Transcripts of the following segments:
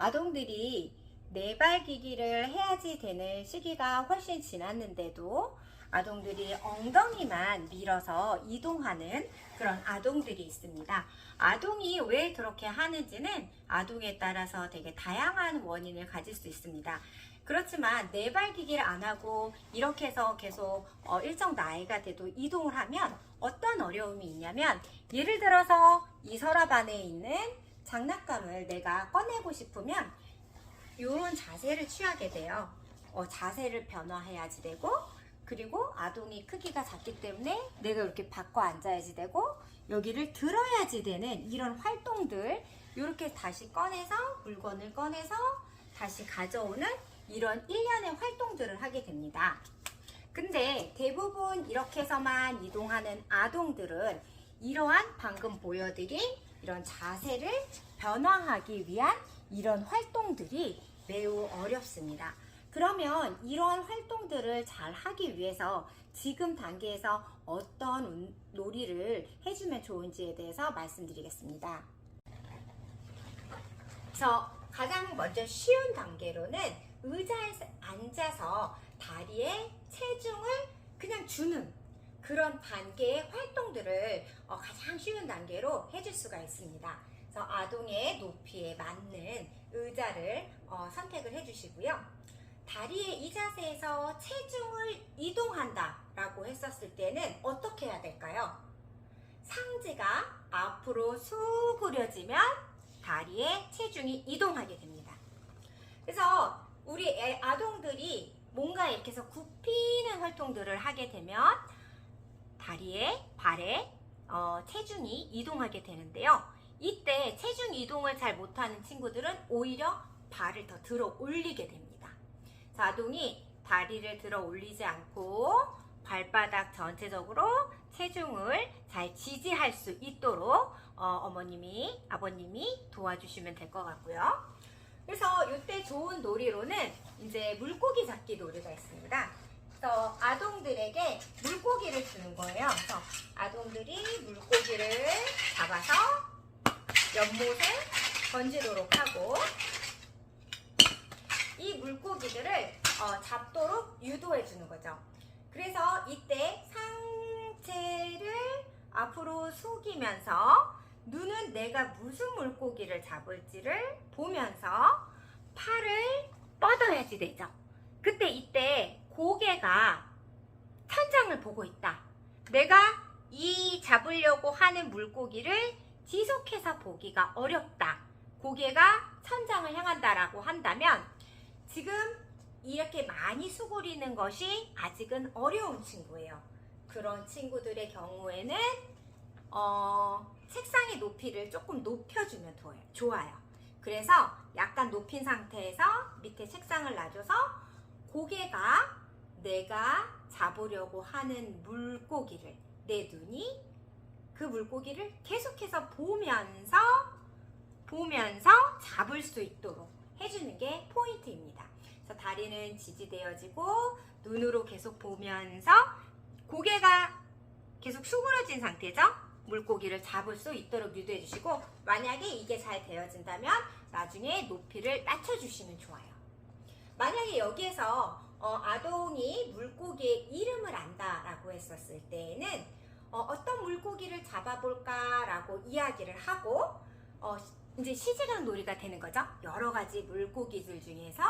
아동들이 내발기기를 해야지 되는 시기가 훨씬 지났는데도 아동들이 엉덩이만 밀어서 이동하는 그런 아동들이 있습니다. 아동이 왜 그렇게 하는지는 아동에 따라서 되게 다양한 원인을 가질 수 있습니다. 그렇지만 내발기기를 안 하고 이렇게 해서 계속 일정 나이가 돼도 이동을 하면 어떤 어려움이 있냐면, 예를 들어서 이 서랍 안에 있는 장난감을 내가 꺼내고 싶으면 이런 자세를 취하게 돼요. 자세를 변화해야지 되고, 그리고 아동이 크기가 작기 때문에 내가 이렇게 바꿔 앉아야지 되고, 여기를 들어야지 되는 이런 활동들, 이렇게 다시 꺼내서 물건을 꺼내서 다시 가져오는 이런 일련의 활동들을 하게 됩니다. 근데 대부분 이렇게 해서만 이동하는 아동들은 이러한 방금 보여드린 이런 자세를 변화하기 위한 이런 활동들이 매우 어렵습니다. 그러면 이런 활동들을 잘 하기 위해서 지금 단계에서 어떤 놀이를 해주면 좋은지에 대해서 말씀드리겠습니다. 그래서 가장 먼저 쉬운 단계로는 의자에 앉아서 다리에 체중을 그냥 주는 그런 단계의 활동들을 가장 쉬운 단계로 해줄 수가 있습니다. 그래서 아동의 높이에 맞는 의자를 선택을 해주시고요. 다리의 이 자세에서 체중을 이동한다 라고 했었을 때는 어떻게 해야 될까요? 상체가 앞으로 수그려지면 다리에 체중이 이동하게 됩니다. 그래서 우리 아동들이 뭔가 이렇게 해서 굽히는 활동들을 하게 되면 다리에, 발에 체중이 이동하게 되는데요. 이때 체중 이동을 잘 못하는 친구들은 오히려 발을 더 들어 올리게 됩니다. 자, 아동이 다리를 들어 올리지 않고 발바닥 전체적으로 체중을 잘 지지할 수 있도록 어머님이, 아버님이 도와주시면 될 것 같고요. 그래서 이때 좋은 놀이로는 이제 물고기 잡기 놀이가 있습니다. 그래서 아동들에게 물고기를 주는 거예요. 그래서 아동들이 물고기를 잡아서 연못에 던지도록 하고, 이 물고기들을 잡도록 유도해 주는 거죠. 그래서 이때 상체를 앞으로 숙이면서 눈은 내가 무슨 물고기를 잡을지를 보면서 팔을 뻗어야지 되죠. 그때 이때 고개가 천장을 보고 있다. 내가 이 잡으려고 하는 물고기를 지속해서 보기가 어렵다. 고개가 천장을 향한다라고 한다면 지금 이렇게 많이 수그리는 것이 아직은 어려운 친구예요. 그런 친구들의 경우에는 책상의 높이를 조금 높여주면 좋아요. 그래서 약간 높인 상태에서 밑에 책상을 놔줘서 고개가 내가 잡으려고 하는 물고기를, 내 눈이 그 물고기를 계속해서 보면서 잡을 수 있도록 해주는 게 포인트입니다. 그래서 다리는 지지되어지고 눈으로 계속 보면서 고개가 계속 수그러진 상태죠. 물고기를 잡을 수 있도록 유도해 주시고, 만약에 이게 잘 되어진다면 나중에 높이를 낮춰주시면 좋아요. 만약에 여기에서 아동이 물고기의 이름을 안다라고 했었을 때에는 어떤 물고기를 잡아볼까 라고 이야기를 하고 이제 시지각 놀이가 되는 거죠. 여러 가지 물고기들 중에서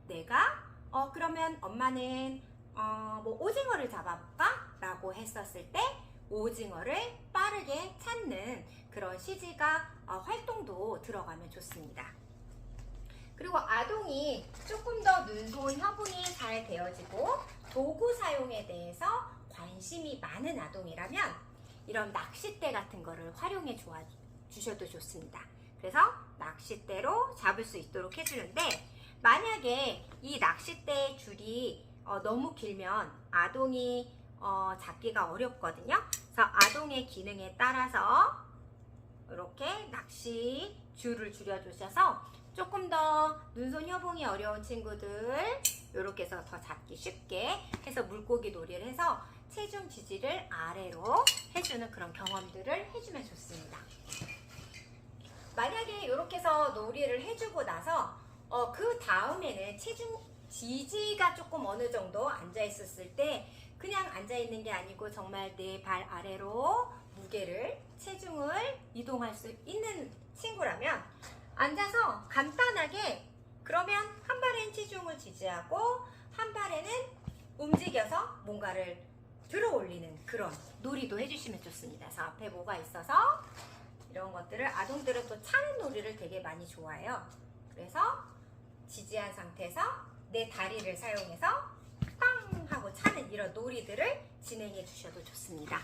내가 그러면 엄마는 뭐 오징어를 잡아볼까? 라고 했었을 때 오징어를 빠르게 찾는 그런 시지각 활동도 들어가면 좋습니다. 그리고 아동이 조금 더 눈손 협응이 잘 되어지고 도구 사용에 대해서 관심이 많은 아동이라면 이런 낚싯대 같은 거를 활용해 주셔도 좋습니다. 그래서 낚싯대로 잡을 수 있도록 해주는데, 만약에 이 낚싯대의 줄이 너무 길면 아동이 잡기가 어렵거든요. 그래서 아동의 기능에 따라서 이렇게 낚시 줄을 줄여주셔서 조금 더 눈손 협응이 어려운 친구들 이렇게 해서 더 잡기 쉽게 해서 물고기 놀이를 해서 체중 지지를 아래로 해주는 그런 경험들을 해주면 좋습니다. 만약에 이렇게 해서 놀이를 해주고 나서 그 다음에는 체중 지지가 조금 어느 정도 앉아 있었을 때 그냥 앉아 있는 게 아니고 정말 내 발 아래로 무게를 체중을 이동할 수 있는 친구라면 앉아서 간단하게 그러면 한 발엔 체중을 지지하고 한 발에는 움직여서 뭔가를 들어 올리는 그런 놀이도 해주시면 좋습니다. 그래서 앞에 뭐가 있어서 이런 것들을 아동들은 또 차는 놀이를 되게 많이 좋아해요. 그래서 지지한 상태에서 내 다리를 사용해서 빵 하고 차는 이런 놀이들을 진행해 주셔도 좋습니다.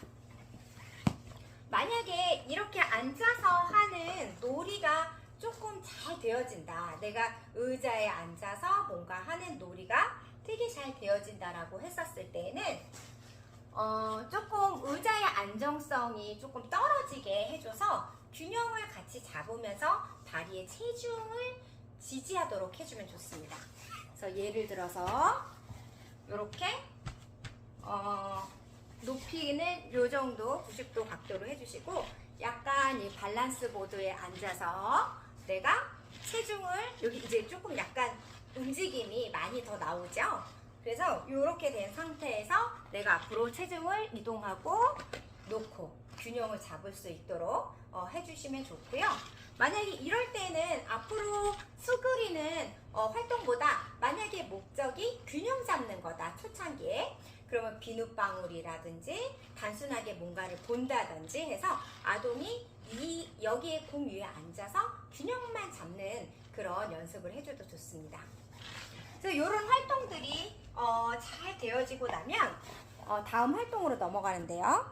만약에 이렇게 앉아서 하는 놀이가 조금 잘 되어진다. 내가 의자에 앉아서 뭔가 하는 놀이가 되게 잘 되어진다라고 했었을 때는 조금 의자의 안정성이 조금 떨어지게 해줘서 균형을 같이 잡으면서 다리의 체중을 지지하도록 해주면 좋습니다. 그래서 예를 들어서 이렇게 높이는 이 정도 90도 각도로 해주시고 약간 이 밸런스 보드에 앉아서 내가 체중을 여기 이제 조금 약간 움직임이 많이 더 나오죠. 그래서 이렇게 된 상태에서 내가 앞으로 체중을 이동하고 놓고 균형을 잡을 수 있도록 해주시면 좋고요. 만약에 이럴 때는 앞으로 수그리는 활동보다 만약에 목적이 균형 잡는 거다 초창기에 그러면 비눗방울이라든지 단순하게 뭔가를 본다든지 해서 아동이 여기에 공 위에 앉아서 균형만 잡는 그런 연습을 해줘도 좋습니다. 그래서 이런 활동들이 잘 되어지고 나면 다음 활동으로 넘어가는데요.